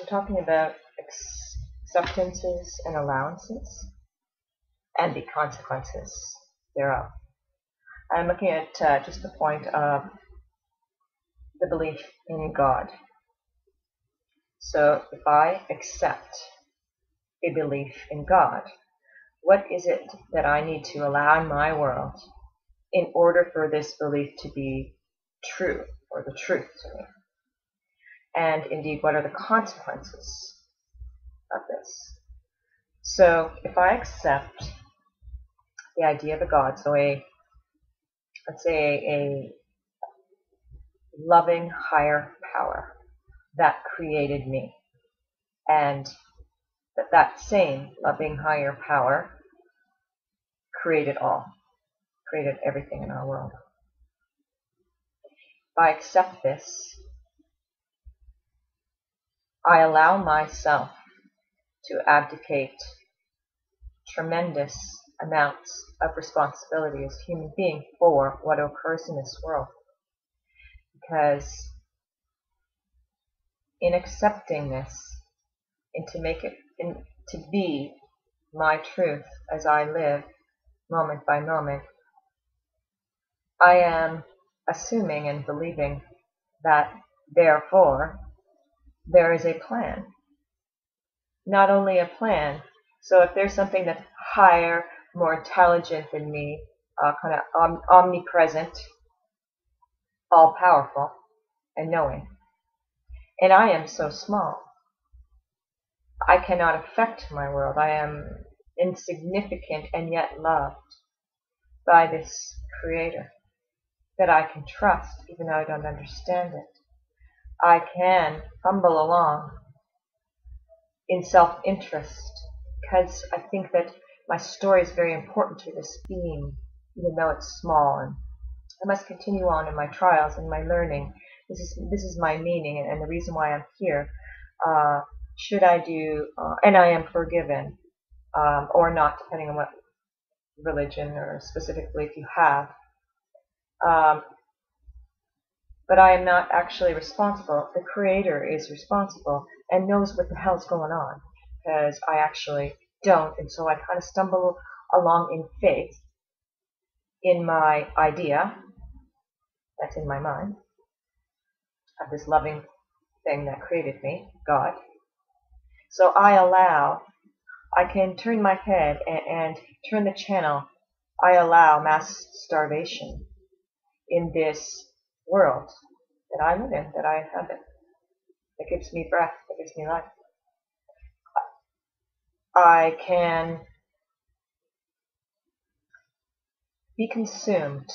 I'm talking about acceptances and allowances and the consequences thereof. I'm looking at just the point of the belief in God. So if I accept a belief in God, what is it that I need to allow in my world in order for this belief to be true, or the truth to me? And indeed, what are the consequences of this? So if I accept the idea of a God, so let's say a loving higher power that created me, and that same loving higher power created everything in our world. If I accept this, I allow myself to abdicate tremendous amounts of responsibility as a human being for what occurs in this world. Because in accepting this, and to be my truth as I live moment by moment, I am assuming and believing that therefore there is a plan. Not only a plan, so if there's something that's higher, more intelligent than me, kind of omnipresent, all-powerful, and knowing, and I am so small, I cannot affect my world. I am insignificant and yet loved by this Creator that I can trust, even though I don't understand it. I can fumble along in self-interest because I think that my story is very important to this being, even though it's small, and I must continue on in my trials and my learning. This is my meaning and the reason why I'm here. Should I do, and I am forgiven, or not, depending on what religion or specific belief you have. But I am not actually responsible. The Creator is responsible and knows what the hell's going on, because I actually don't, and so I kind of stumble along in faith in my idea that's in my mind of this loving thing that created me, God. So I can turn my head and turn the channel. I allow mass starvation in this world that I live in, that I inhabit, that gives me breath, that gives me life. I can be consumed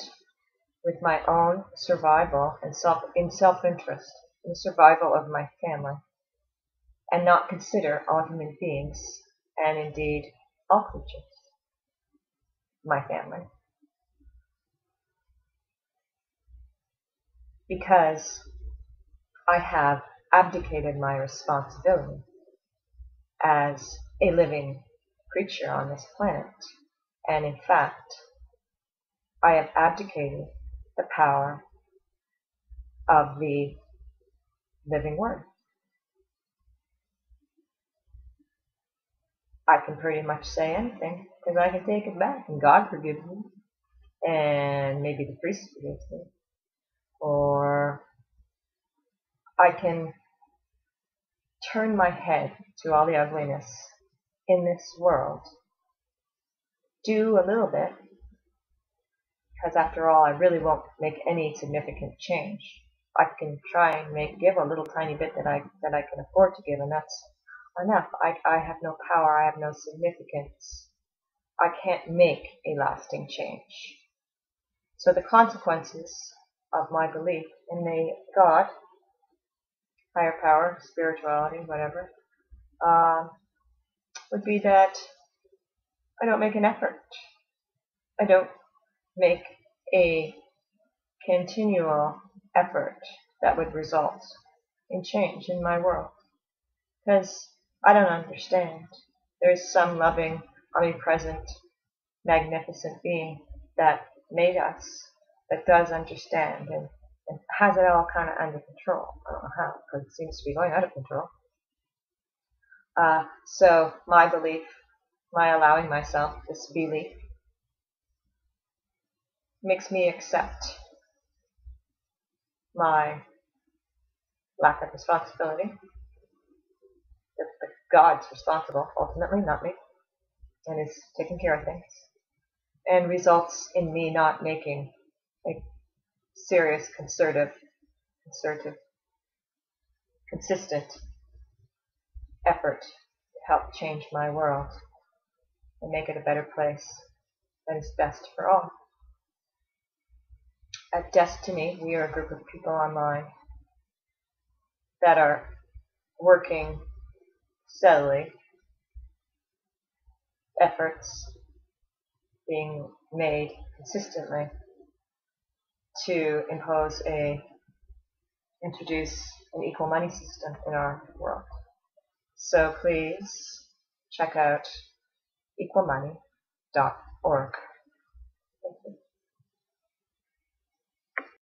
with my own survival and self-interest, in the survival of my family, and not consider all human beings, and indeed all creatures, my family. Because I have abdicated my responsibility as a living creature on this planet, and in fact, I have abdicated the power of the living Word. I can pretty much say anything, because I can take it back, and God forgives me, and maybe the priest forgives me, or I can turn my head to all the ugliness in this world, do a little bit, because after all, I really won't make any significant change. I can try and give a little tiny bit that I can afford to give, and that's enough. I have no power. I have no significance. I can't make a lasting change. So the consequences of my belief in the God, higher power, spirituality, whatever, would be that I don't make an effort. I don't make a continual effort that would result in change in my world, because I don't understand. There's some loving, omnipresent, magnificent being that made us, that does understand and has it all kind of under control. I don't know how, because it seems to be going out of control. So my belief, my allowing myself this belief, makes me accept my lack of responsibility. That God's responsible, ultimately, not me, and is taking care of things, and results in me not making a serious, concerted, consistent effort to help change my world and make it a better place that is best for all. At Destiny, we are a group of people online that are working steadily, efforts being made consistently to introduce an equal money system in our world. So please check out equalmoney.org.